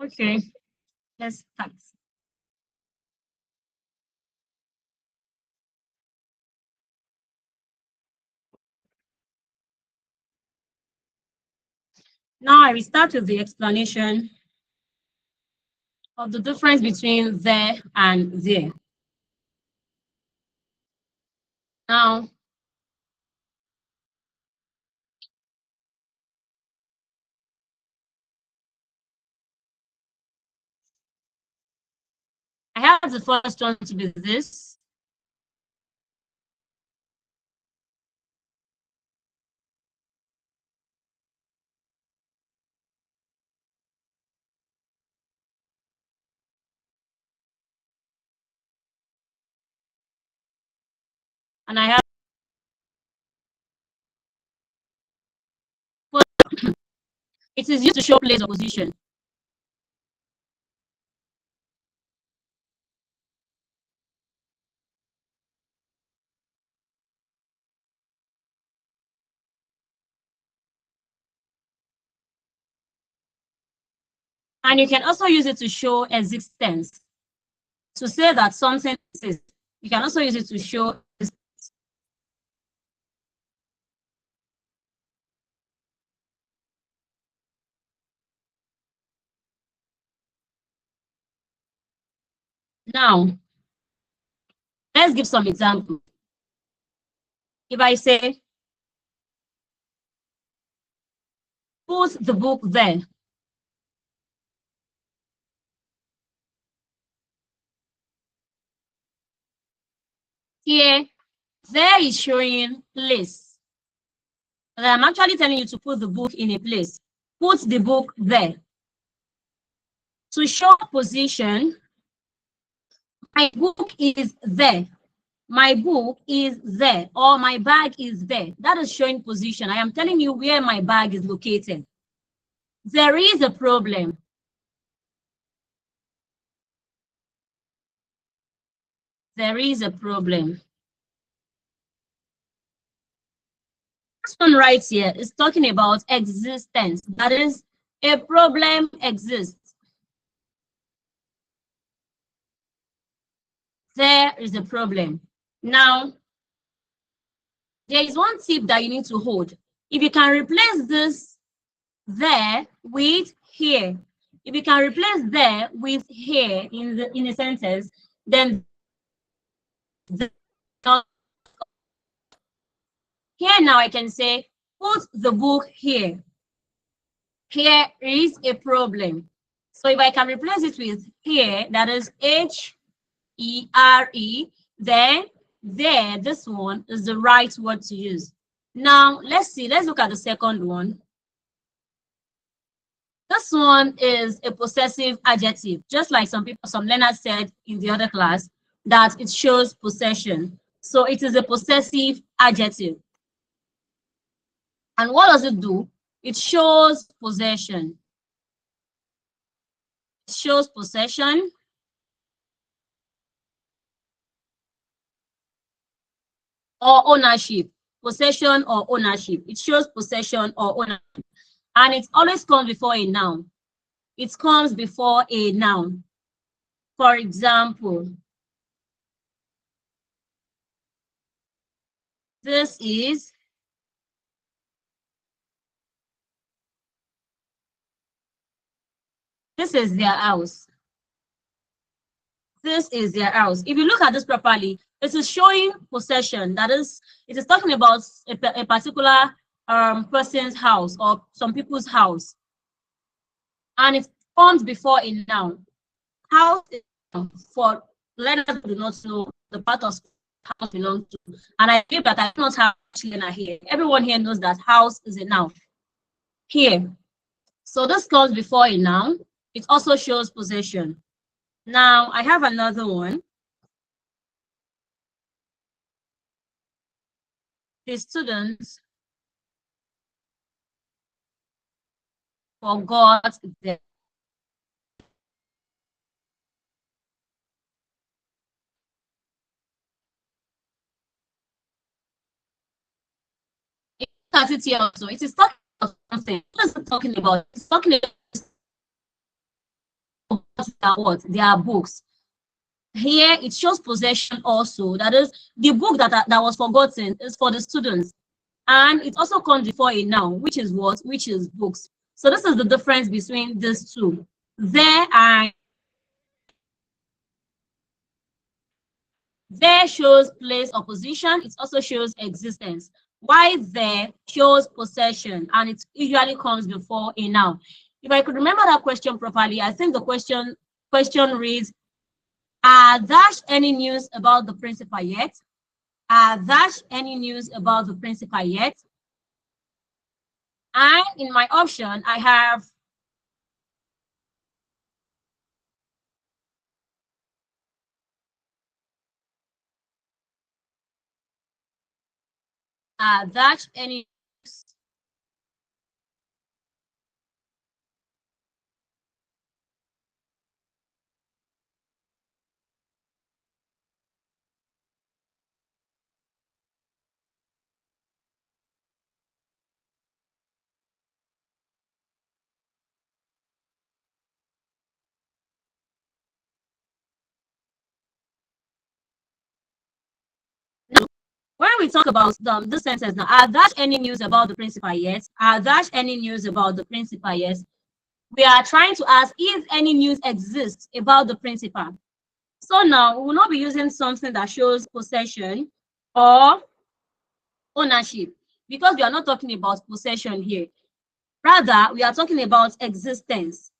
Okay, let's start. Now I will start with the explanation of the difference between there and there. Now, I have the first one to be this. And I have, it is used to show place or position. And you can also use it to show existence. To say that something exists, you can also use it to show existence. Now, let's give some examples. If I say, put the book there. Here, there is showing place. And I'm actually telling you to put the book in a place. Put the book there. To show position, my book is there. My book is there, or my bag is there. That is showing position. I am telling you where my bag is located. There is a problem. There is a problem. This one right here is talking about existence. That is, a problem exists. There is a problem. Now, there is one tip that you need to hold. If you can replace this there with here, if you can replace there with here in a sentence, then here now I can say, put the book here. Here is a problem. So if I can replace it with here, that is H-E-R-E, then there, this one is the right word to use. Now, let's look at the second one. This one is a possessive adjective, just like some learners said in the other class, that it shows possession. So it is a possessive adjective. And what does it do? It shows possession. It shows possession. Or ownership. Possession or ownership. It shows possession or ownership. And it always comes before a noun. It comes before a noun. For example, this is their house. This is their house. If you look at this properly, it is showing possession. That is, it is talking about a particular person's house or some people's house. And it comes before a noun. House is for learners who do not know the part of house belongs to. And I believe that I do not have a learner here. Everyone here knows that house is a noun. Here. So this comes before a noun. It also shows possession. Now I have another one. The students forgot their here also. It is talking about something. What is it talking about? It's talking about what? They are books. Here it shows possession also. That is, the book that was forgotten is for the students. And it also comes before a noun, which is what? Which is books. So this is the difference between these two. There shows place or position. It also shows existence. Why there shows possession, and it usually comes before a noun. If I could remember that question properly, I think the question reads, are there any news about the principal yet? Are there any news about the principal yet? And in my option, I have are there any news? When we talk about this sentence now, are there any news about the principal yet? Are there any news about the principal yet? We are trying to ask if any news exists about the principal. So now we will not be using something that shows possession or ownership, because we are not talking about possession here. Rather, we are talking about existence.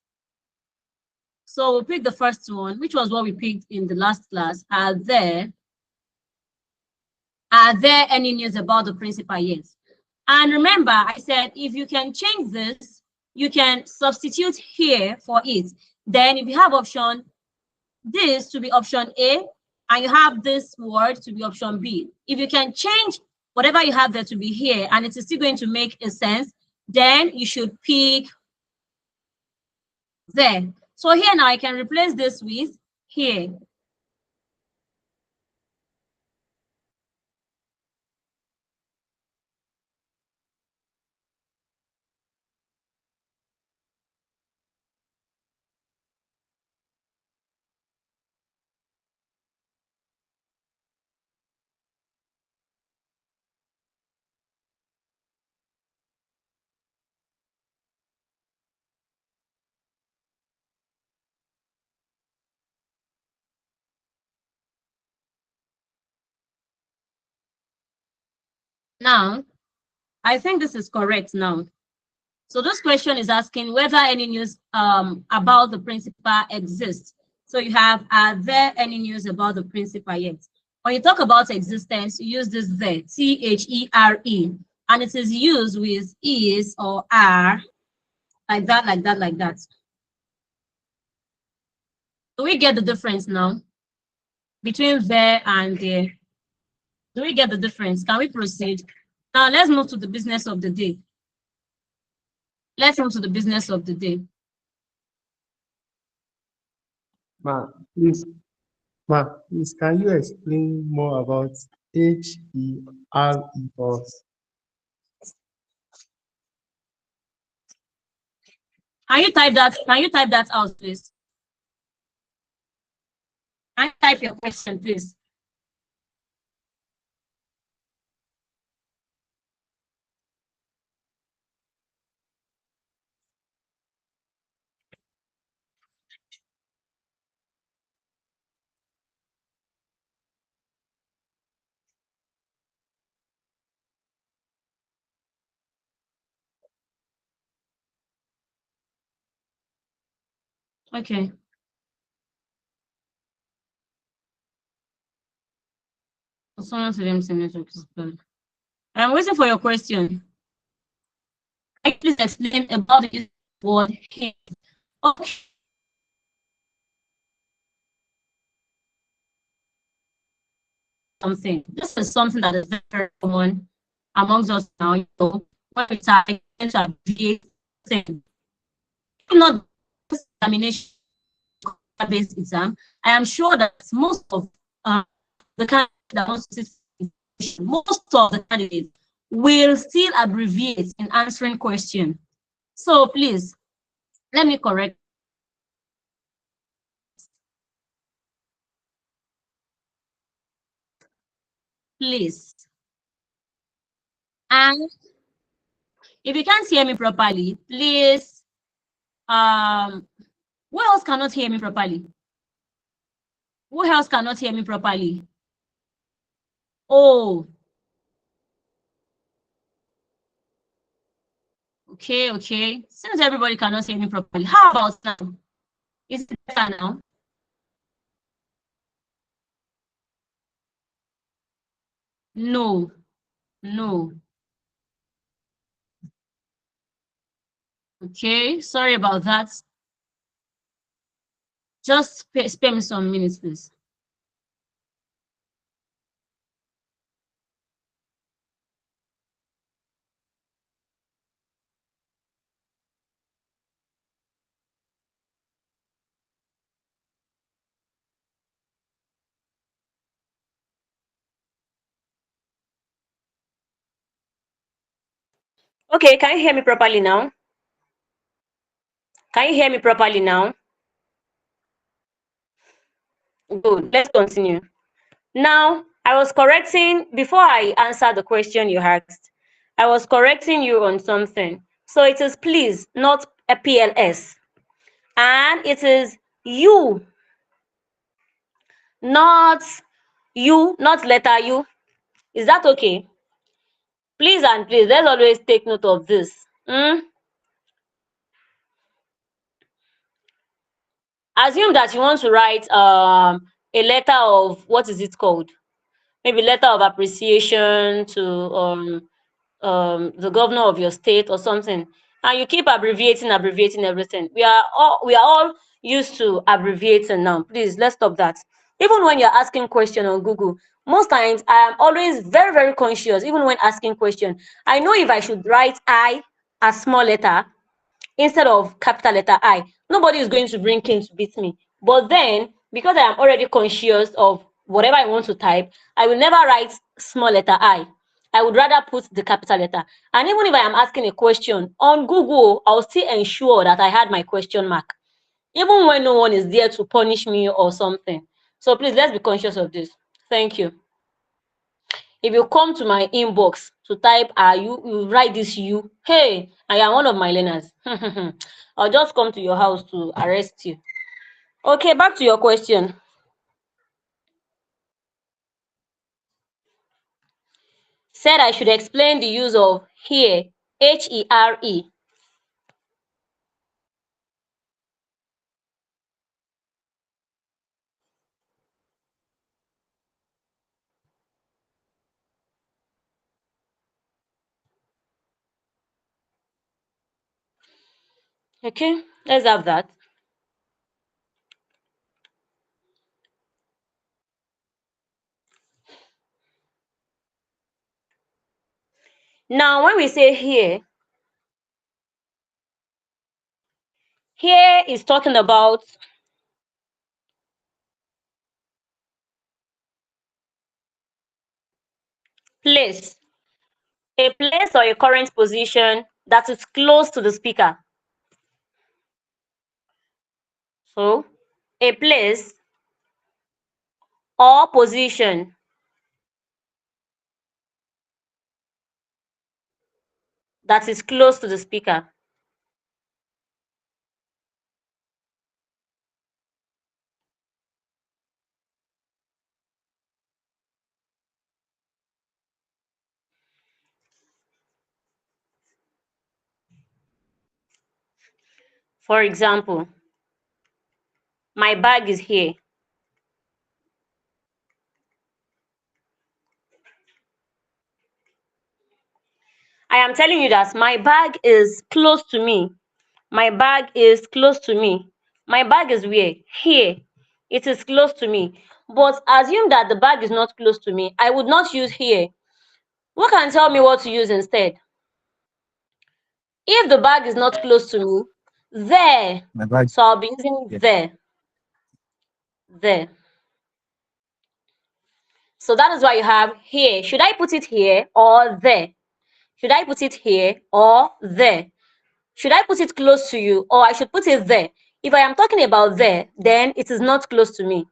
So we'll pick the first one, which was what we picked in the last class. Are there any news about the principal yet? And remember, I said if you can change this, you can substitute here for it. Then if you have option this to be option A, and you have this word to be option B, if you can change whatever you have there to be here, and it is still going to make a sense, then you should pick there. So here now I can replace this with here. Now, I think this is correct now. So this question is asking whether any news about the principal exists. So you have, are there any news about the principal yet? When you talk about existence, you use this there, T-H-E-R-E, and it is used with is or are, like that, like that, like that. Do we get the difference now between there and there? Do we get the difference? Can we proceed? Now let's move to the business of the day. Let's move to the business of the day. Please, can you explain more about HERE for us? Can you type that? Can you type that out, please? Can you type your question, please? Okay. Someone said MC network is bad. I'm waiting for your question. Can you please explain about the word hate? Okay. Something. This is something that is very common amongst us now. You know, when we start to abbreviate things, not examination based exam, I am sure that most of the candidates that want to sit, most of the candidates will still abbreviate in answering question. So please, let me correct. please. And if you can't hear me properly, please, who else cannot hear me properly? Who else cannot hear me properly? Oh, okay. Since everybody cannot hear me properly, how about now? Is it better now? No. Okay, sorry about that. Just spare me some minutes, please. Okay, can you hear me properly now? Can you hear me properly now? Good, let's continue. Now, I was correcting, before I answer the question you asked, I was correcting you on something. So it is please, not a PLS. And it is you, not you, not letter U. Is that okay? Please and please, let's always take note of this. Assume that you want to write a letter of, what is it called? Maybe letter of appreciation to the governor of your state or something, and you keep abbreviating everything. We are all used to abbreviating now. Please, let's stop that. Even when you're asking question on Google, most times I am always very, very conscious. Even when asking question, I know if I should write I as small letter instead of capital letter I, nobody is going to bring king to beat me. But then, because I am already conscious of whatever I want to type, I will never write small letter I. I would rather put the capital letter. And even if I am asking a question on Google, I'll still ensure that I had my question mark, even when no one is there to punish me or something. So please, let's be conscious of this. Thank you. If you come to my inbox to type you write this you, hey, I am one of my learners. I'll just come to your house to arrest you. Okay, back to your question. Said I should explain the use of here, Here. Okay, let's have that. Now, when we say here is talking about place, a place or a current position that is close to the speaker. So, a place or position that is close to the speaker. For example, my bag is here. I am telling you that my bag is close to me. My bag is close to me. My bag is where? Here. It is close to me. But assume that the bag is not close to me. I would not use here. Who can tell me what to use instead? If the bag is not close to me, there. My bag. So I'll be using Yeah. there. There. So that is why you have here. Should I put it here or there? Should I put it here or there? Should I put it close to you or I should put it there? If I am talking about there, then it is not close to me.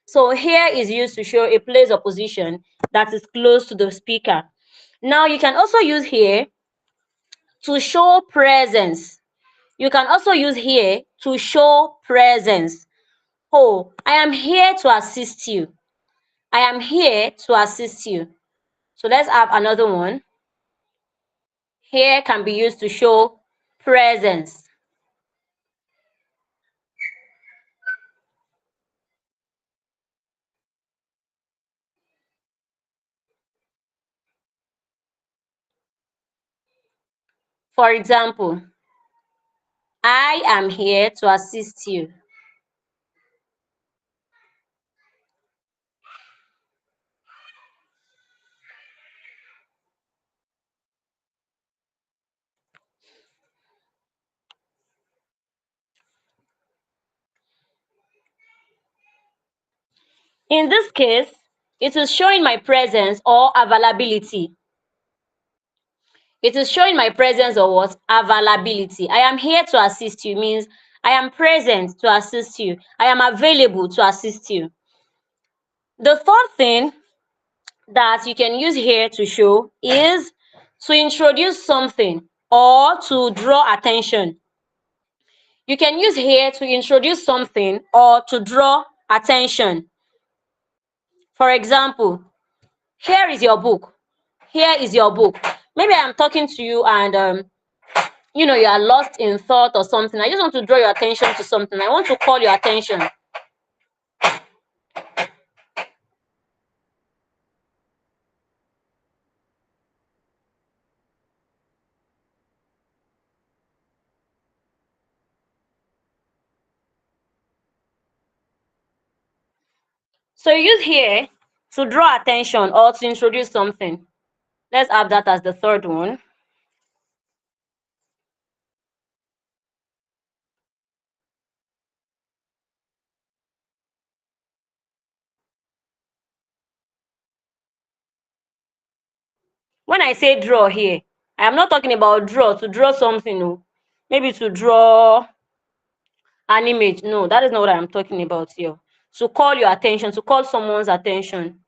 So here is used to show a place or position that is close to the speaker. Now you can also use here to show presence. You can also use here to show presence. Oh, I am here to assist you. I am here to assist you. So let's have another one. Here can be used to show presence. For example, I am here to assist you. In this case, it is showing my presence or availability. It is showing my presence or what? Availability. I am here to assist you means I am present to assist you. I am available to assist you. The third thing that you can use here to show is to introduce something or to draw attention. You can use here to introduce something or to draw attention. For example, here is your book. Here is your book. Maybe I'm talking to you and you are lost in thought or something. I just want to draw your attention to something. I want to call your attention. So you use here to draw attention or to introduce something. Let's have that as the third one. When I say draw here, I am not talking about draw to draw something. No. Maybe to draw an image. No, that is not what I'm talking about here. To call your attention, to call someone's attention.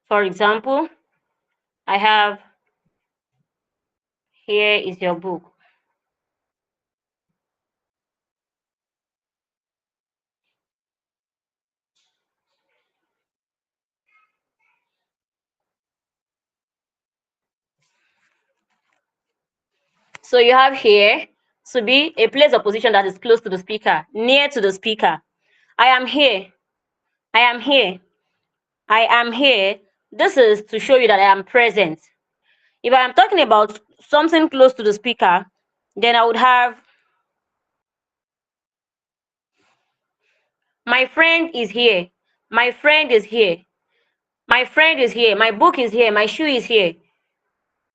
For example, I have here is your book. So you have here to be a place or position that is close to the speaker, near to the speaker. I am here. I am here. I am here. This is to show you that I am present. If I am talking about something close to the speaker, then I would have my friend is here. My friend is here. My friend is here. My book is here. My shoe is here.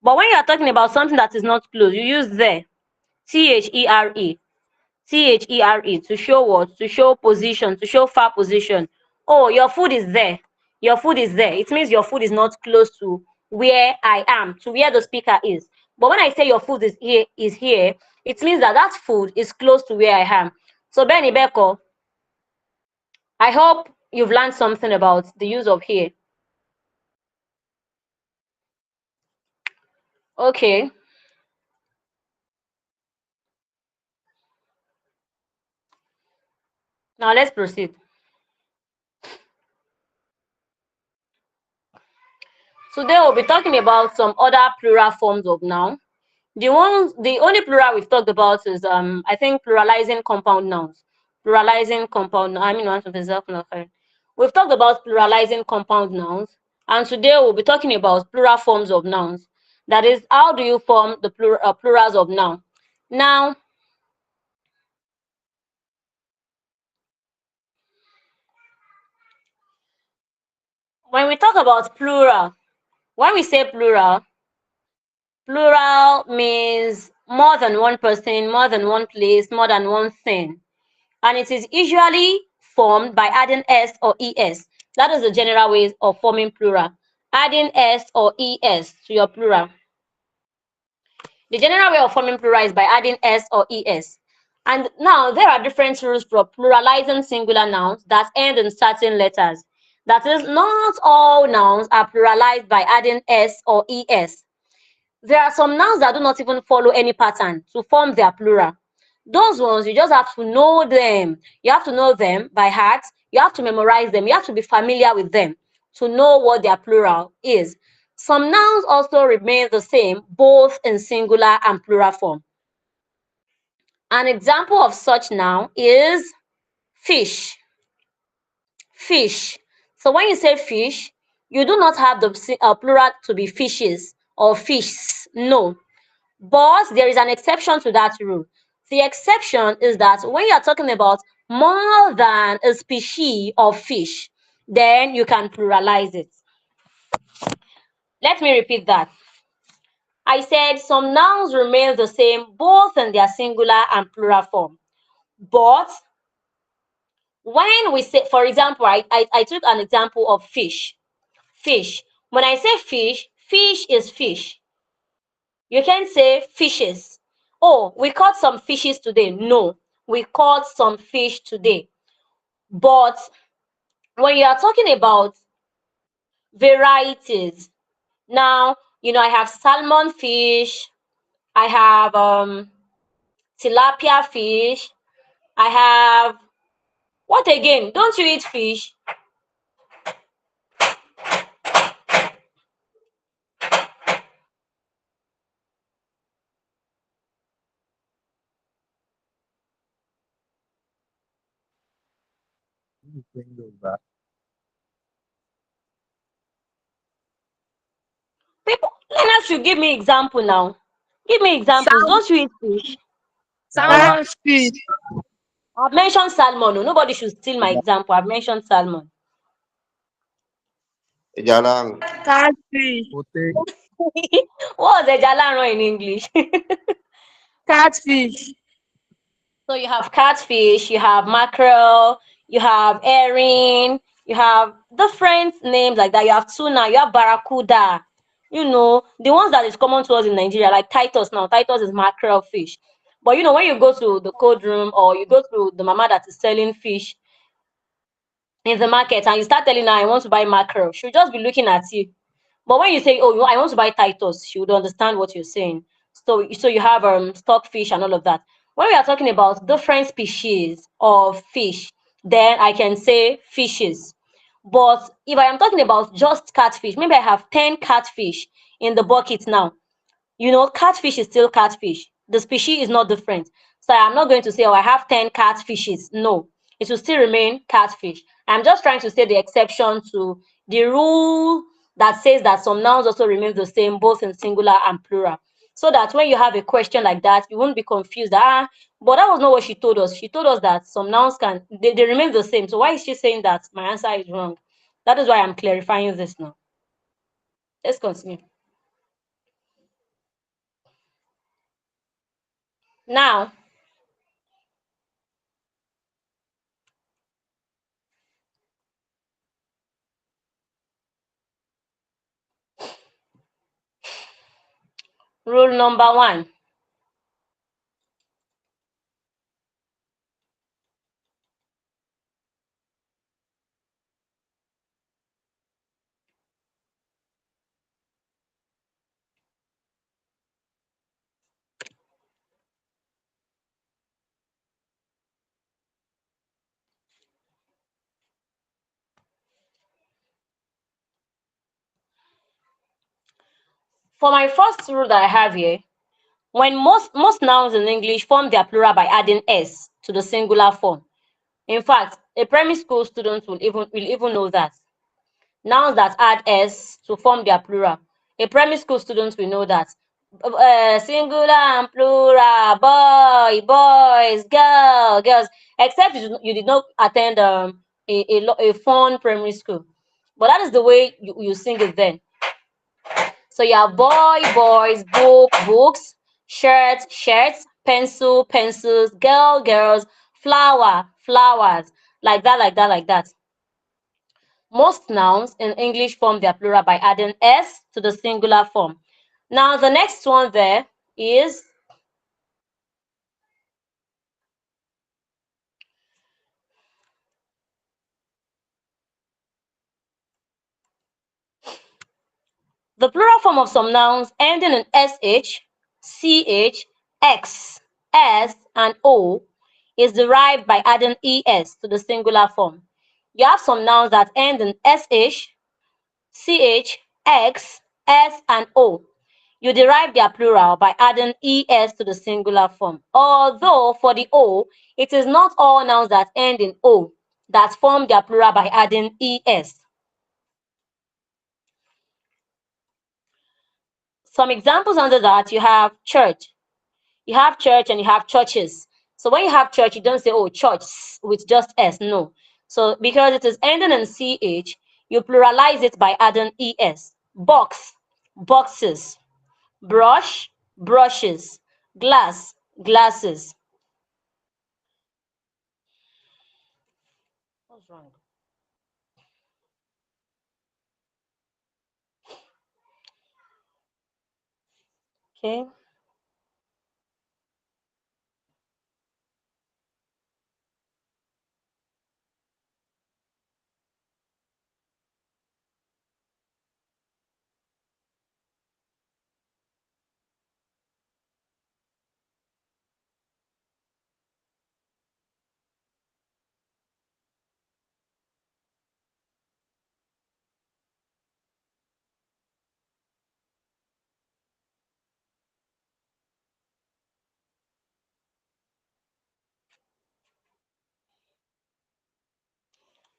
But when you are talking about something that is not close, you use there. There. There to show what? To show position, to show far position. Oh, your food is there. Your food is there. It means your food is not close to where I am, to where the speaker is. But when I say your food is here, it means that that food is close to where I am. So Benny Beko, I hope you've learned something about the use of here. Okay, now let's proceed. Today we'll be talking about some other plural forms of noun. The only plural we've talked about is I think pluralizing compound nouns. Pluralizing compound. I mean, one of the we've talked about pluralizing compound nouns, and today we'll be talking about plural forms of nouns. That is, how do you form the plurals of noun? Now, when we talk about plural, when we say plural, Plural means more than one person, more than one place, more than one thing. And it is usually formed by adding s or es. That is the general way of forming plural. Adding s or es to your plural. The general way of forming plural is by adding s or es. And now there are different rules for pluralizing singular nouns that end in certain letters. That is, not all nouns are pluralized by adding s or es. There are some nouns that do not even follow any pattern to form their plural. Those ones, you just have to know them. You have to know them by heart. You have to memorize them. You have to be familiar with them to know what their plural is. Some nouns also remain the same, both in singular and plural form. An example of such noun is fish. Fish. So when you say fish, you do not have the plural to be fishes or fish. No. But there is an exception to that rule. The exception is that when you are talking about more than a species of fish, then you can pluralize it. Let me repeat that. I said some nouns remain the same both in their singular and plural form. But when we say, for example, I took an example of fish. Fish. When I say fish, fish is fish. You can't say fishes. Oh, we caught some fishes today. No, we caught some fish today. But when you are talking about varieties, now, I have salmon fish, I have tilapia fish, I have, what again? Don't you eat fish? People, learners should give me example now. Give me examples. Salmon, Don't you eat fish? salmon fish, I've mentioned salmon. Oh, nobody should steal my example. I've mentioned salmon. Jalang. catfish, What was ejalanro in English? catfish, So you have catfish, you have mackerel, you have herring, you have different names like that. You have tuna, you have barracuda. The ones that is common to us in Nigeria, like Titus now. Titus is mackerel fish. But when you go to the cold room or you go to the mama that is selling fish in the market and you start telling her, I want to buy mackerel, she'll just be looking at you. But when you say, oh, I want to buy Titus, she would understand what you're saying. So you have stockfish and all of that. When we are talking about different species of fish, then I can say fishes. But if I am talking about just catfish, maybe I have 10 catfish in the bucket now. Catfish is still catfish. The species is not different. So I'm not going to say, oh, I have 10 catfishes. No, it will still remain catfish. I'm just trying to say the exception to the rule that says that some nouns also remain the same, both in singular and plural. So that when you have a question like that, you won't be confused. But that was not what she told us. She told us that some nouns they remain the same. So why is she saying that my answer is wrong? That is why I'm clarifying this now. Let's continue. Now, rule number 1. For my first rule that I have here, when most nouns in English form their plural by adding s to the singular form. In fact, a primary school student will even know that. Nouns that add s to form their plural. A primary school student will know that. Singular and plural, boy, boys, girls. Except you did not attend a fun primary school. But that is the way you sing it then. So you have boy, boys, book, books, shirt, shirts, pencil, pencils, girl, girls, flower, flowers, like that, like that, like that. Most nouns in English form their plural by adding s to the singular form. Now the next one there is the plural form of some nouns ending in sh, ch, x, s, and o is derived by adding es to the singular form. You have some nouns that end in sh, ch, x, s, and o. You derive their plural by adding es to the singular form. Although for the o, it is not all nouns that end in o that form their plural by adding es. Some examples under that, you have church. You have church and you have churches. So when you have church, you don't say, oh, church with just s. No. So because it is ending in ch, you pluralize it by adding es. Box, boxes. Brush, brushes. Glass, glasses. What's wrong? Okay.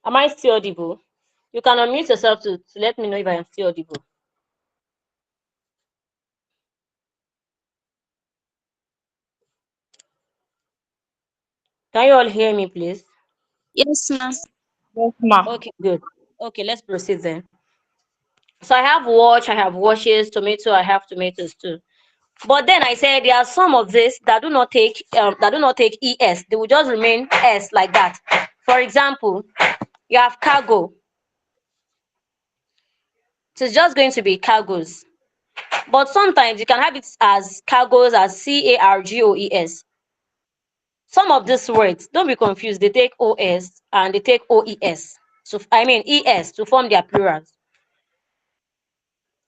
Am I still audible? You can unmute yourself to let me know if I am still audible. Can you all hear me, please? Yes, ma'am. Yes, ma'am. Okay, good. Okay, let's proceed then. So I have watch, I have washes, tomato, I have tomatoes too. But then I said there are some of this that do not take es. They will just remain s like that. For example, you have cargo. It is just going to be cargos. But sometimes you can have it as cargos as cargoes. Some of these words, don't be confused, they take os and they take oes. So I mean es to form their plurals.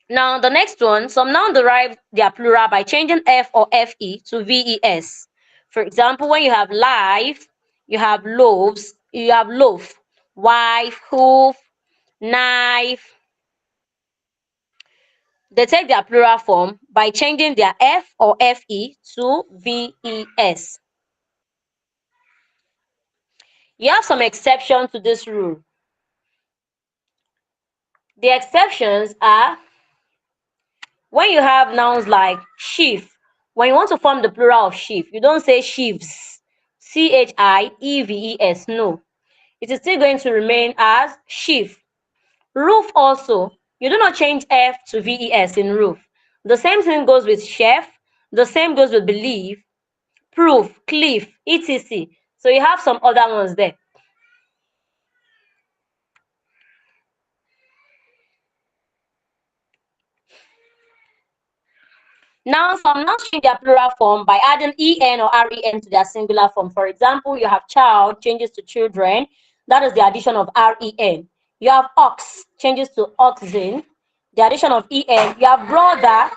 Now the next one, some noun derive their plural by changing f or fe to ves. For example, when you have life, you have loaves, you have loaf, wife, hoof, knife. They take their plural form by changing their f or fe to ves. You have some exceptions to this rule. The exceptions are when you have nouns like sheaf. When you want to form the plural of sheaf, you don't say sheaves, chieves. No, it is still going to remain as sheaf. Roof also, you do not change f to ves in roof. The same thing goes with chef, the same goes with believe, proof, cliff, etc. So you have some other ones there. Now, some nouns change their plural form by adding en or ren to their singular form. For example, you have child changes to children. That is the addition of ren. You have ox changes to oxen. The addition of en. You have brother.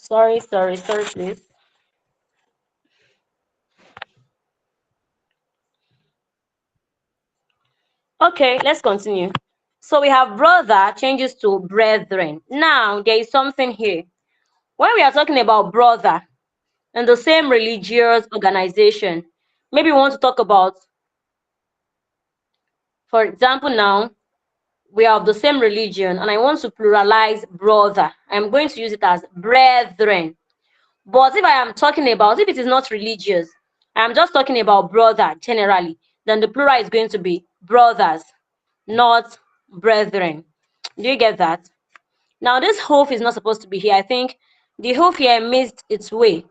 Sorry, please. Okay, let's continue. So we have brother changes to brethren. Now, there is something here. When we are talking about brother in the same religious organization, maybe we want to talk about, for example, now we are of the same religion and I want to pluralize brother. I'm going to use it as brethren. But if I am talking about, if it is not religious, I'm just talking about brother generally, then the plural is going to be brothers, not brethren. Do you get that? Now, this hope is not supposed to be here. I think the hope here missed its way.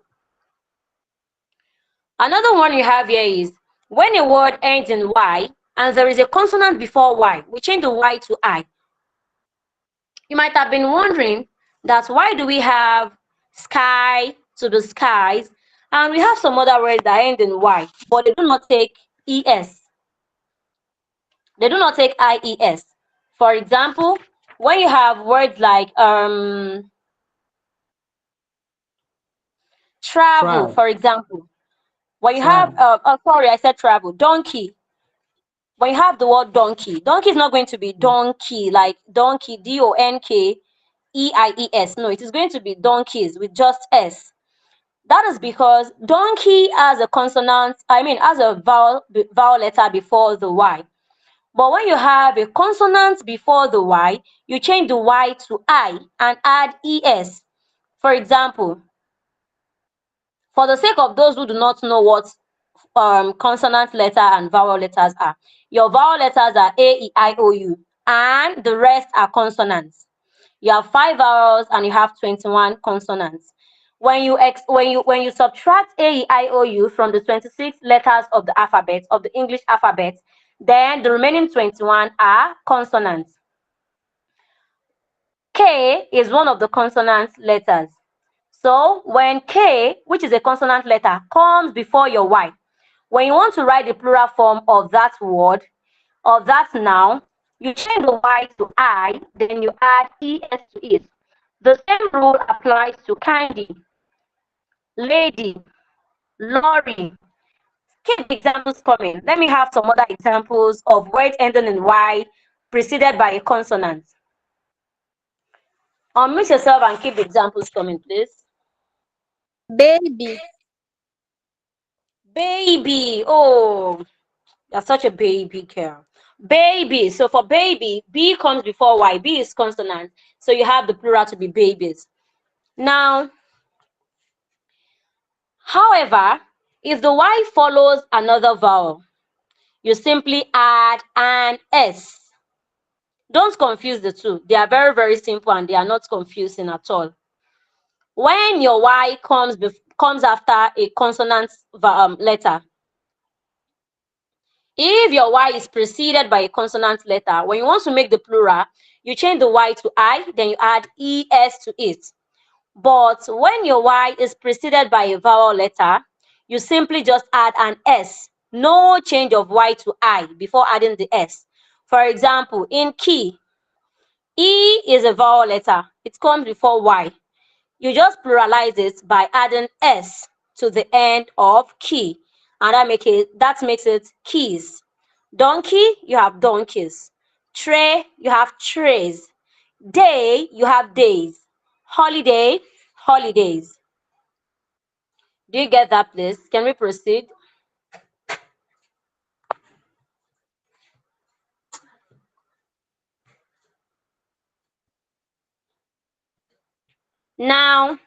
Another one you have here is when a word ends in Y and there is a consonant before Y, we change the Y to I. You might have been wondering that why do we have sky to the skies and we have some other words that end in Y, but they do not take ES. They do not take IES. For example, when you have words like travel, Try. for example, when you Try. have oh sorry, I said travel, donkey. When you have the word donkey, donkey is not going to be donkey like donkey, DONKEIES. No, it is going to be donkeys with just S. That is because donkey has a consonant, has a vowel letter before the Y. But when you have a consonant before the Y, you change the Y to I and add ES. For example, for the sake of those who do not know what consonant letter and vowel letters are, your vowel letters are A, E, I, O, U, and the rest are consonants. You have 5 vowels and you have 21 consonants. When you subtract A, E, I, O, U from the 26 letters of the alphabet, of the English alphabet, then the remaining 21 are consonants. K is one of the consonant letters. So when K, which is a consonant letter, comes before your Y, when you want to write the plural form of that word, of that noun, you change the Y to I, then you add ES to it. The same rule applies to candy, lady, lorry. Keep the examples coming. Let me have some other examples of words ending in Y preceded by a consonant. Unmute yourself and keep the examples coming, please. Baby. Baby. Oh, you're such a baby girl. Baby. So for baby, B comes before Y. B is consonant. So you have the plural to be babies. Now, however, if the Y follows another vowel, you simply add an S. Don't confuse the two. They are very, very simple and they are not confusing at all. When your Y comes after a consonant letter, if your Y is preceded by a consonant letter, when you want to make the plural, you change the Y to I, then you add ES to it. But when your Y is preceded by a vowel letter, you simply just add an S. No change of Y to I before adding the S. For example, in key, E is a vowel letter. It comes before Y. You just pluralize it by adding S to the end of key. And that makes it keys. Donkey, you have donkeys. Tray, you have trays. Day, you have days. Holiday, holidays. Do you get that, please? Can we proceed? Now,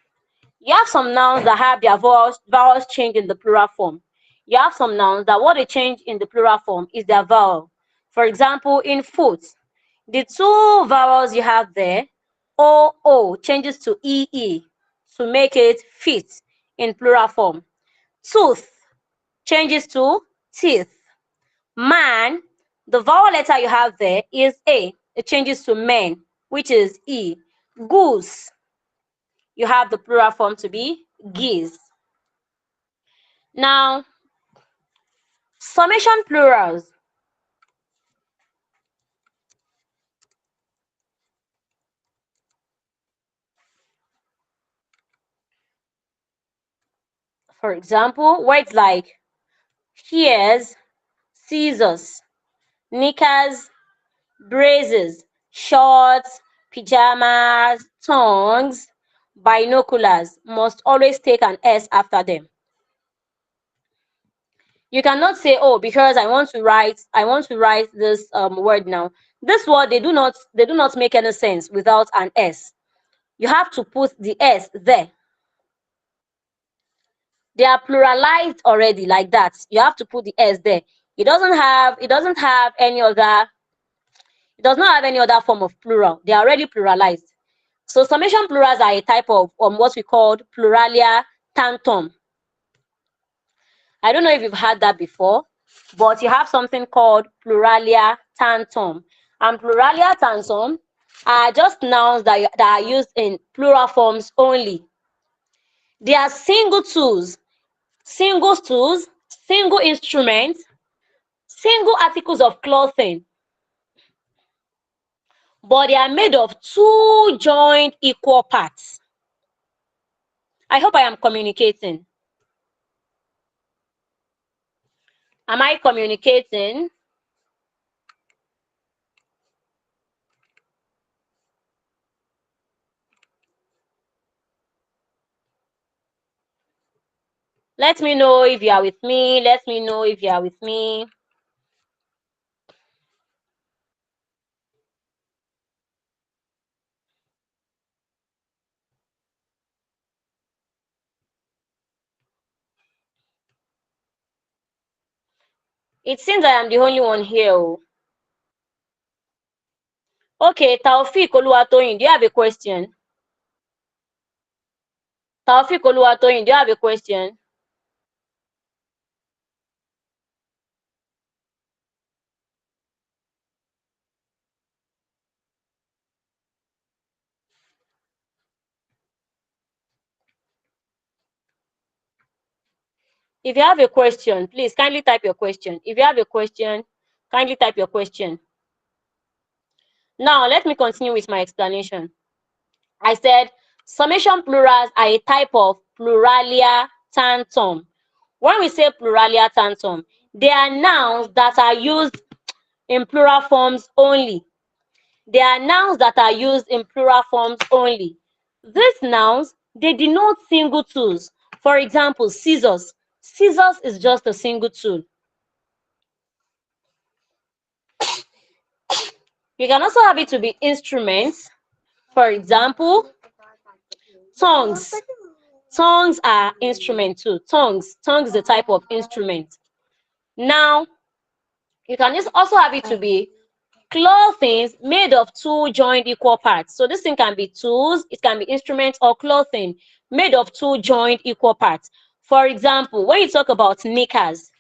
you have some nouns that have their vowels changed in the plural form. You have some nouns that what they change in the plural form is their vowel. For example, in foot, the two vowels you have there, O changes to EE to make it fit in plural form. Tooth changes to teeth. Man, the vowel letter you have there is A. It changes to men, which is E. Goose, you have the plural form to be geese. Now, summation plurals. For example, words like shears, scissors, knickers, braces, shorts, pajamas, tongs, binoculars must always take an S after them. You cannot say, oh, because I want to write this word now. This word, they do not make any sense without an S. You have to put the S there. They are pluralized already like that. You have to put the S there. It does not have any other form of plural. They are already pluralized. So summation plurals are a type of what we call pluralia tantum. I don't know if you've heard that before, but you have something called pluralia tantum. And pluralia tantum are just nouns that are used in plural forms only. They are single tools, single instruments, single articles of clothing, but they are made of two joined equal parts. I hope I am communicating. Am I communicating? Let me know if you are with me. Let me know if you are with me. It seems I am the only one here. Okay, Taufik Oluwatoyin, do you have a question? Taufik Oluwatoyin, do you have a question? If you have a question, please kindly type your question. If you have a question, kindly type your question. Now, let me continue with my explanation. I said summation plurals are a type of pluralia tantum. When we say pluralia tantum, they are nouns that are used in plural forms only. They are nouns that are used in plural forms only. These nouns, they denote single tools. For example, scissors. Scissors is just a single tool. You can also have it to be instruments. For example, tongues. Tongues are instrument too. Tongues is a type of instrument. Now, you can also have it to be clothing made of two joined equal parts. So this thing can be tools, it can be instruments, or clothing made of two joined equal parts. For example, when you talk about knickers,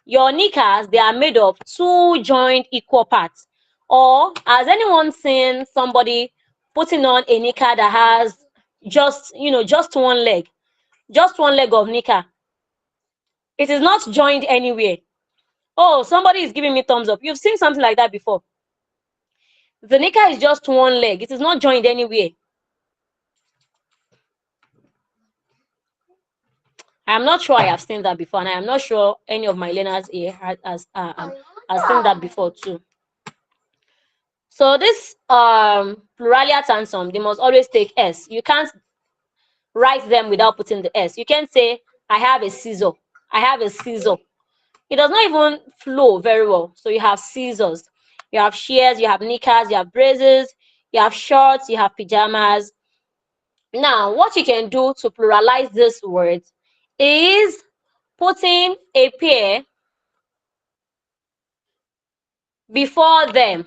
your knickers, they are made of two joined equal parts. Or has anyone seen somebody putting on a knicker that has just one leg of knicker? It is not joined anywhere. Oh, somebody is giving me thumbs up. You've seen something like that before. The knicker is just one leg. It is not joined anywhere. I'm not sure I have seen that before, and I am not sure any of my learners here has seen that before too. So this pluralia tantum, they must always take S. You can't write them without putting the S. You can't say, I have a scissor. I have a scissor. It does not even flow very well. So you have scissors, you have shears, you have knickers, you have braces, you have shorts, you have pajamas. Now, what you can do to pluralize this word is putting a pair before them.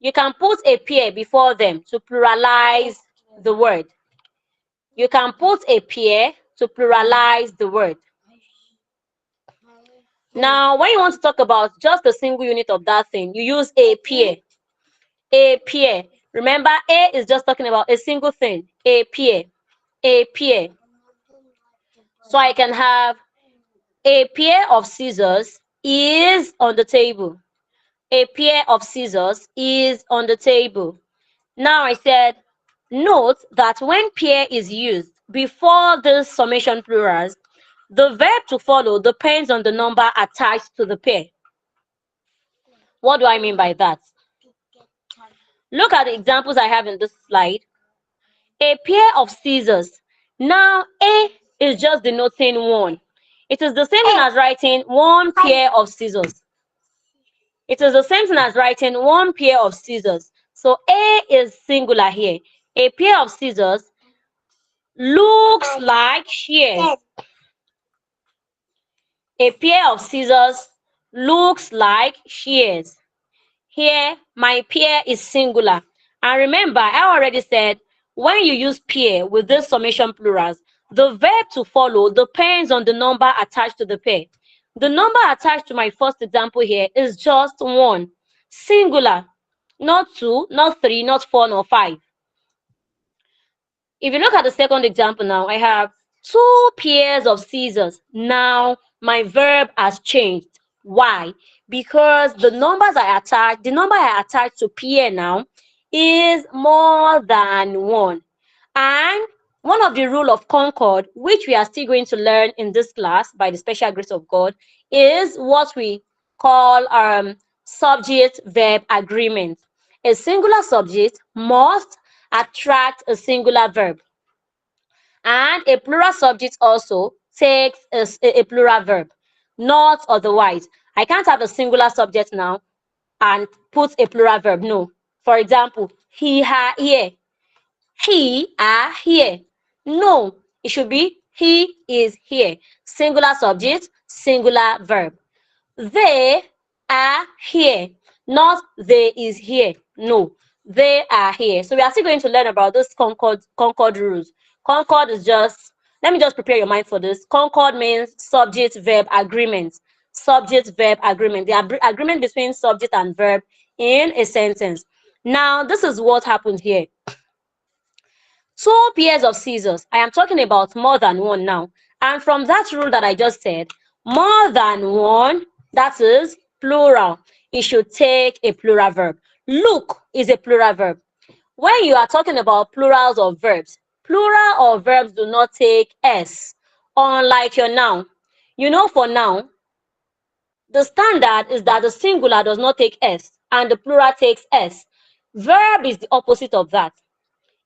You can put a pair before them to pluralize the word. You can put a pair to pluralize the word. Now, when you want to talk about just a single unit of that thing, you use a pair. A pair. Remember, A is just talking about a single thing. A pair. A pair. So I can have a pair of scissors is on the table. A pair of scissors is on the table. Now I said, note that when pair is used, before the summation plurals, the verb to follow depends on the number attached to the pair. What do I mean by that? Look at the examples I have in this slide. A pair of scissors. Now, A is just denoting one. It is the same thing as writing one pair of scissors. It is the same thing as writing one pair of scissors. So A is singular here. A pair of scissors looks like shears. A pair of scissors looks like shears. Here, my pair is singular. And remember, I already said, when you use pair with this summation plurals, the verb to follow depends on the number attached to the pair. The number attached to my first example here is just one, singular, not two, not three, not four, nor five. If you look at the second example now, I have two pairs of scissors. Now, my verb has changed. Why? Because the number I attach to pair now is more than one. And one of the rule of concord, which we are still going to learn in this class by the special grace of God, is what we call subject-verb agreement. A singular subject must attract a singular verb, and a plural subject also takes a plural verb, not otherwise. I can't have a singular subject now and put a plural verb. No. For example, he, her, here. He are here. No, it should be he is here. Singular subject, singular verb. They are here, not they is here. No, they are here. So we are still going to learn about this concord rules. Concord is just, let me just prepare your mind for this. Concord means subject verb agreement. Subject verb agreement. The agreement between subject and verb in a sentence. Now, this is what happened here. Two pairs of scissors. I am talking about more than one now. And from that rule that I just said, more than one, that is plural. It should take a plural verb. Look is a plural verb. When you are talking about plurals of verbs, plural of verbs do not take S, unlike your noun. You know, for noun, the standard is that the singular does not take S and the plural takes S. Verb is the opposite of that.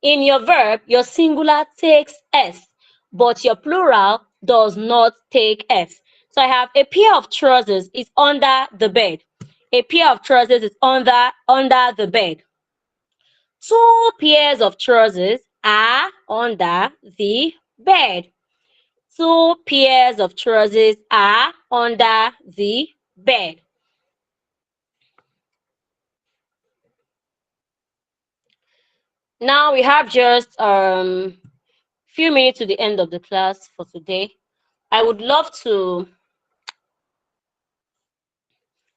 In your verb, your singular takes S, but your plural does not take S. So I have a pair of trousers is under the bed. A pair of trousers is under the bed. Two pairs of trousers are under the bed. Two pairs of trousers are under the bed. Now we have just few minutes to the end of the class for today. I would love to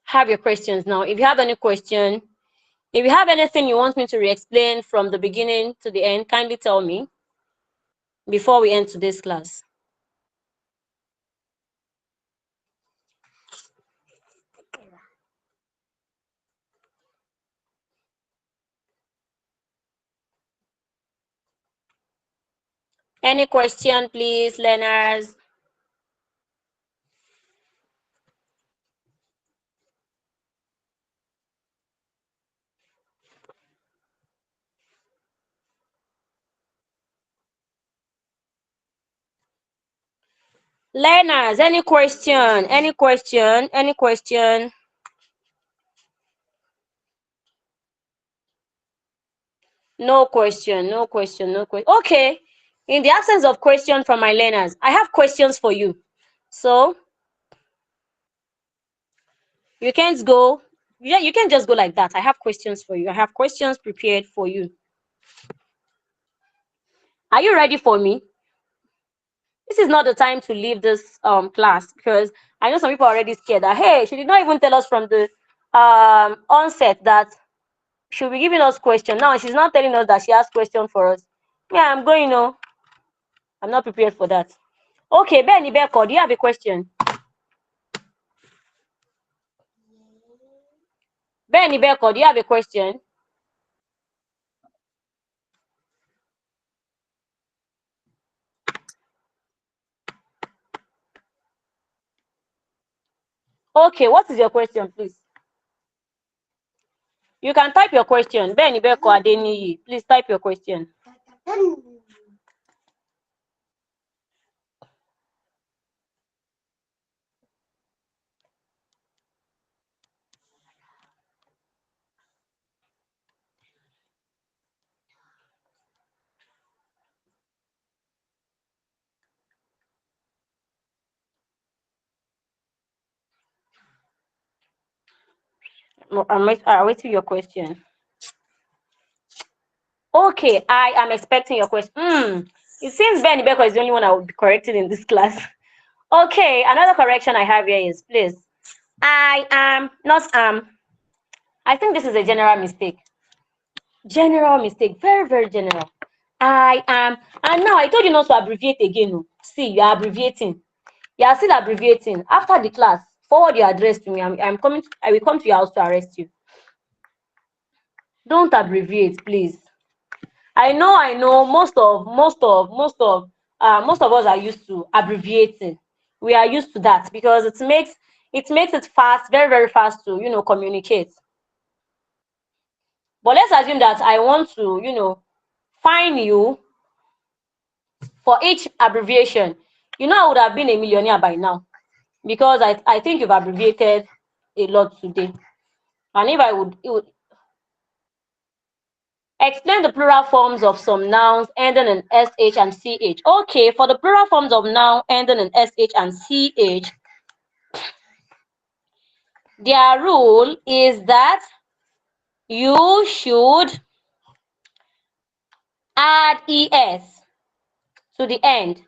have your questions now. If you have any question, if you have anything you want me to re-explain from the beginning to the end, kindly tell me before we end today's class. Any question, please, learners? Learners, any question? Any question? Any question? No question, no question, no question. Okay. In the absence of question from my learners, I have questions for you. So you can't go, yeah, you can't just go like that. I have questions for you. I have questions prepared for you. Are you ready for me? This is not the time to leave this class, because I know some people are already scared that, hey, she did not even tell us from the onset that she'll be giving us questions. Now she's not telling us that she has questions for us. Yeah, I'm going, no. I'm not prepared for that. Okay, Benny Beko, do you have a question? Benny Beko, do you have a question? Okay, what is your question, please? You can type your question. Benny Beko Adeniyi, please type your question. I'm waiting your question. Okay, I am expecting your question. It seems Benny Beko is the only one I will be corrected in this class. Okay, another correction I have here is, please, I am not I think this is a general mistake. General mistake, very, very general. I am, and now I told you not to abbreviate again. See, you are abbreviating. You are still abbreviating. After the class, forward your address to me. I will come to your house to arrest you. Don't abbreviate, please. I know most of us are used to abbreviating. We are used to that because it makes it fast, very, very fast to communicate. But let's assume that I want to fine you for each abbreviation. I would have been a millionaire by now because I think you've abbreviated a lot today. And if it would explain the plural forms of some nouns ending in sh and ch. Okay, for the plural forms of noun ending in sh and ch, their rule is that you should add es to the end.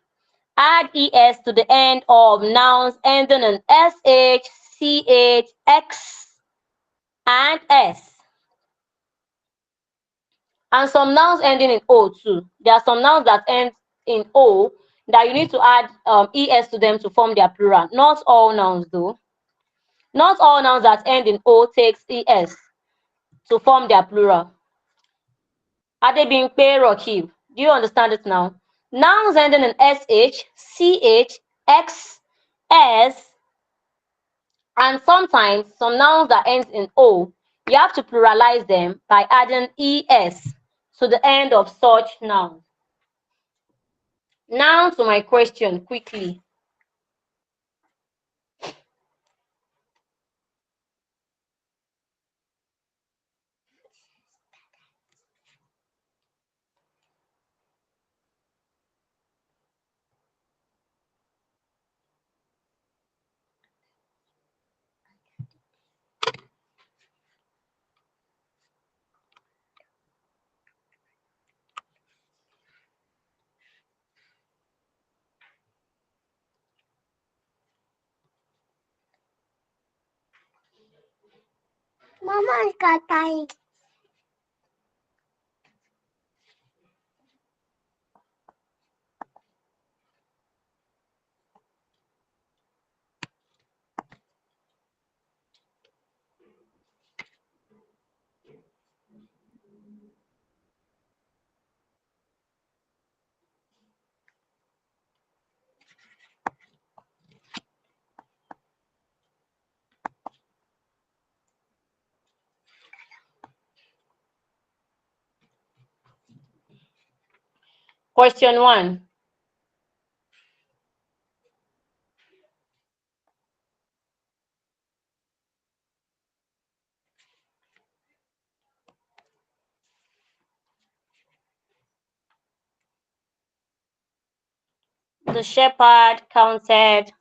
Add es to the end of nouns ending in sh, ch, x, and s. And some nouns ending in o too. There are some nouns that end in o that you need to add es to them to form their plural. Not all nouns though. Not all nouns that end in o takes es to form their plural. Adebimpe Rakib, do you understand it now? Nouns ending in sh, ch, x, s, and sometimes some nouns that end in o, you have to pluralize them by adding es to the end of such nouns. Now to my question quickly. Mama katai. Question 1. The shepherd counted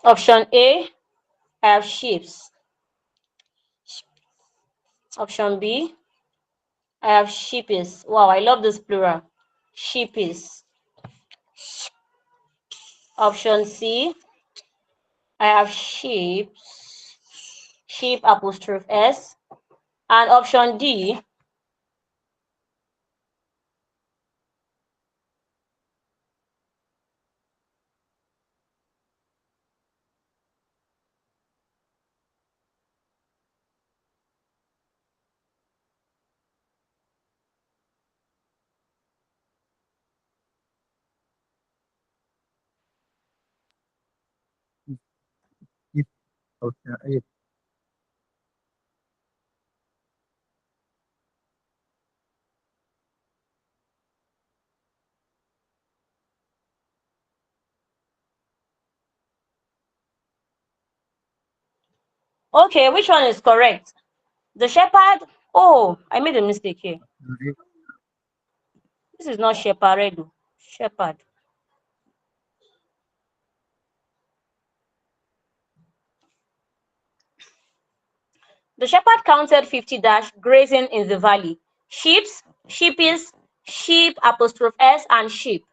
option A, I have sheep. Option B, I have sheepis. Wow, I love this plural. Sheepis. Option C, I have sheep, sheep apostrophe S, and option D, Option A. okay, which one is correct? The shepherd, oh, I made a mistake here. This is not shepherd, shepherd. The shepherd counted 50 grazing in the valley. Sheeps, sheepies, sheep apostrophe S, and sheep.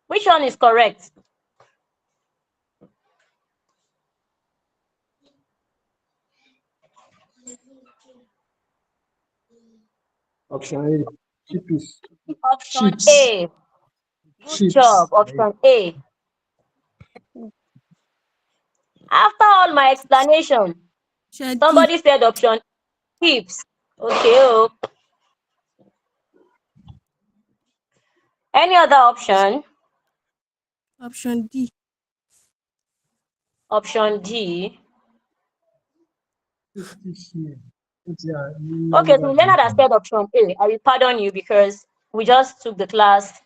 Which one is correct? Option A. Sheepies. Option Sheeps. A. Good Sheeps. job. Option A. After all my explanation, somebody said option sheeps. Okay. Oh. Any other option? Option D. Option D. Yeah, Okay, so Leonard has said option A. I will pardon you because we just took the class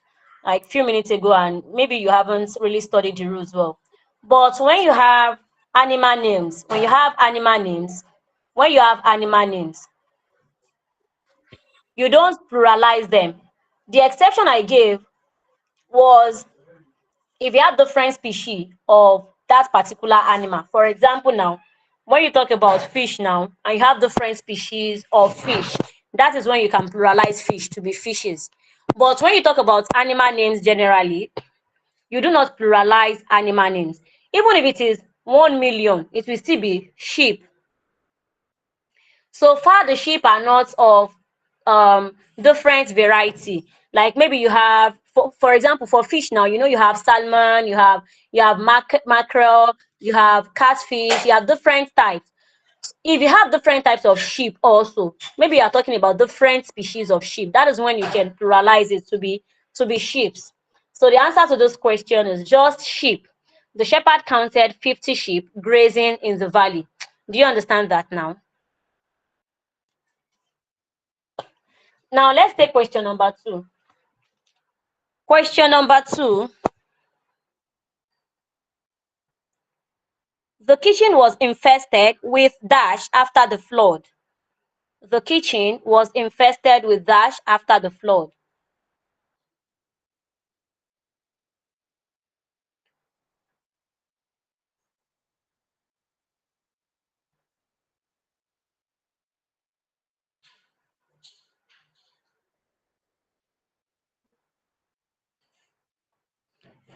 like a few minutes ago and maybe you haven't really studied the rules well. But when you have animal names, when you have animal names, you don't pluralize them. The exception I gave was if you have different species of that particular animal. For example, now, when you talk about fish now, and you have different species of fish, that is when you can pluralize fish to be fishes. But when you talk about animal names generally, you do not pluralize animal names. Even if it is 1 million, it will still be sheep. So far, the sheep are not of different variety. Like maybe you have, for example, for fish now, you have salmon, you have mackerel, you have catfish, you have different types. If you have different types of sheep also, maybe you are talking about different species of sheep. That is when you can pluralize it to be sheeps. So the answer to this question is just sheep. The shepherd counted 50 sheep grazing in the valley. Do you understand that now? Now let's take question number 2. Question number 2. The kitchen was infested with dash after the flood. The kitchen was infested with dash after the flood.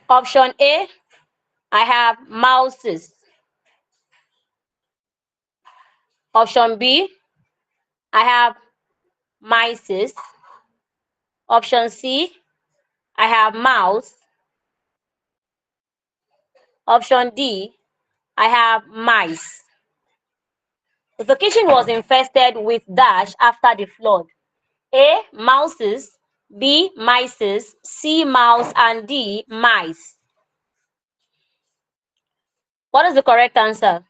Option A, I have mouses. Option B, I have mice. Option C, I have mouse. Option D, I have mice. The kitchen was infested with dash after the flood. A, mouses, B, mice, C, mouse, and D, mice. What is the correct answer?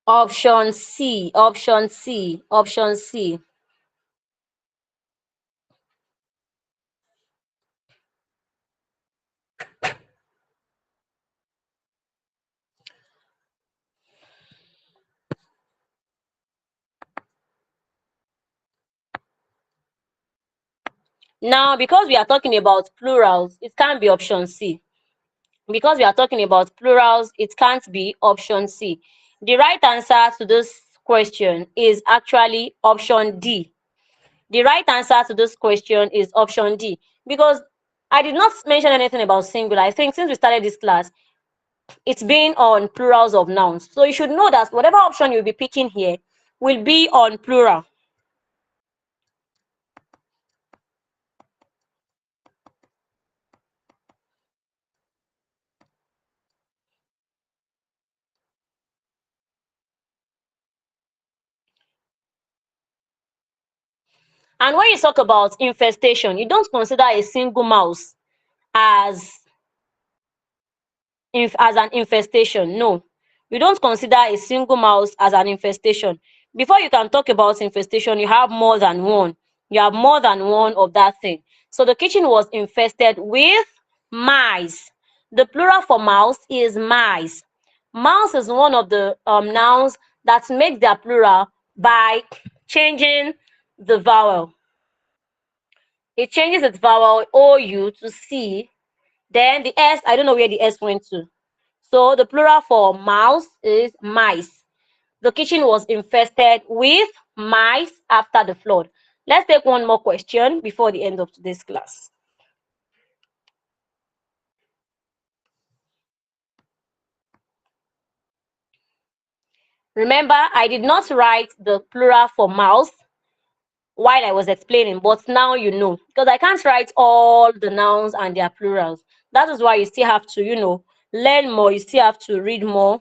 Option C, option C, option C. Now, because we are talking about plurals, it can't be option C. Because we are talking about plurals, it can't be option C. The right answer to this question is actually option D. The right answer to this question is option D, because I did not mention anything about singular. I think since we started this class, it's been on plurals of nouns. So you should know that whatever option you'll be picking here will be on plural. And when you talk about infestation, you don't consider a single mouse as an infestation. No, you don't consider a single mouse as an infestation. Before you can talk about infestation, you have more than one. You have more than one of that thing. So the kitchen was infested with mice. The plural for mouse is mice. Mouse is one of the nouns that make their plural by changing the vowel. It changes its vowel OU to C. Then the S, I don't know where the S went to. So the plural for mouse is mice. The kitchen was infested with mice after the flood. Let's take one more question before the end of today's class. Remember, I did not write the plural for mouse while I was explaining, but now you know, because I can't write all the nouns and their plurals. That is why you still have to, learn more. You still have to read more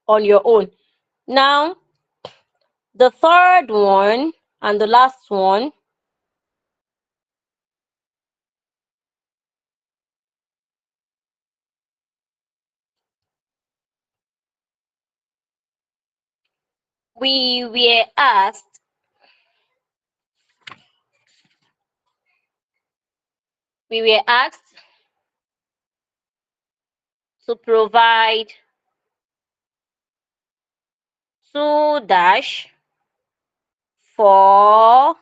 on your own. Now, the third one and the last one, we were asked to provide 2- for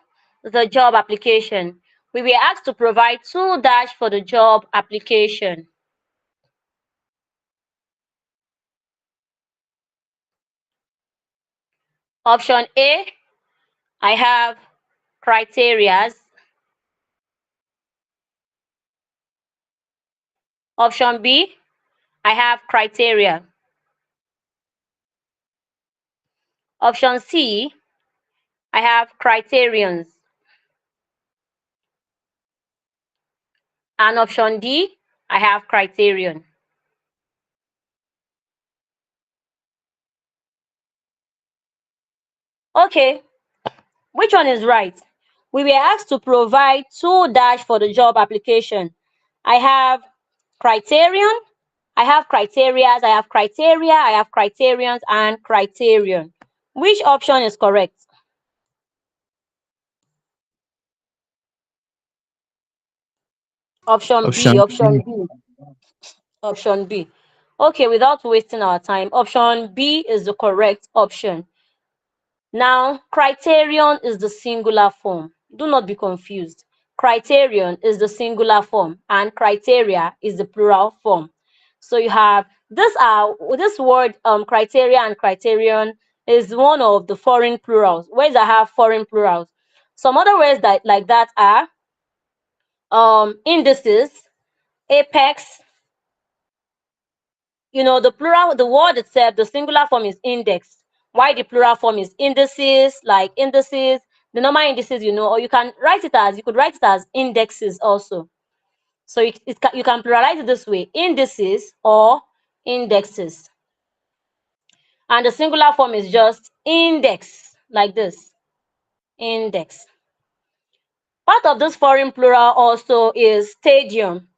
the job application. We were asked to provide 2- for the job application. Option A, I have criterias. Option B, I have criteria. Option C, I have criterions. And option D, I have criterion. Okay, which one is right? We were asked to provide 2- for the job application. I have criterion, I have criterias, I have criteria, I have criterions, and criterion. Which option is correct? Option B, option B, option B. Okay, without wasting our time, option B is the correct option. Now, criterion is the singular form. Do not be confused. Criterion is the singular form and criteria is the plural form. So you have this word criteria and criterion is one of the foreign plurals. Words that have foreign plurals. Some other words that like that are indices, apex. The plural, the word itself, the singular form is index. Why the plural form is indices, like indices, the normal indices, or you could write it as indexes also. So you can pluralize it this way, indices or indexes. And the singular form is just index, like this, index. Part of this foreign plural also is stadium,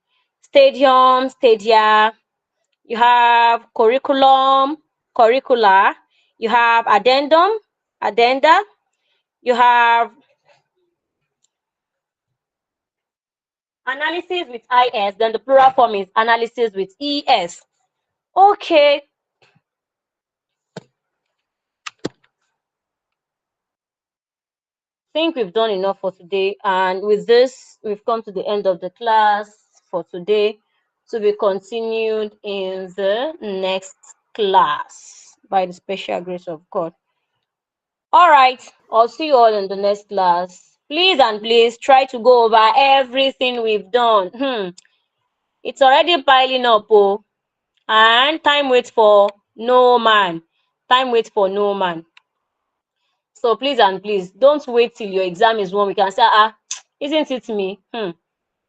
stadia. You have curriculum, curricula. You have addendum, addenda. You have analysis with IS, then the plural form is analysis with ES. Okay. I think we've done enough for today. And with this, we've come to the end of the class for today, to be continued in the next class. by the special grace of God. All right, I'll see you all in the next class. Please and please try to go over everything we've done. It's already piling up, oh, and time waits for no man. Time waits for no man. So please and please don't wait till your exam is 1 week and say, isn't it me?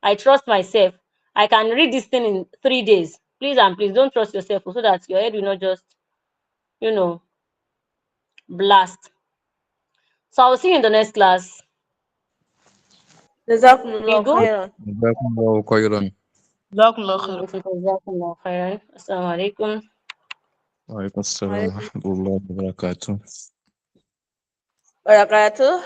I trust myself. I can read this thing in 3 days. Please and please don't trust yourself so that your head will not just, blast. So I'll see you in the next class. We Jazakumullah good? khairan. جزاكم الله خيرا. Jazakumullah khair. Jazakumullah khairan. Assalamu alaikum. وعليكم السلام ورحمة الله وبركاته. Barakatuh.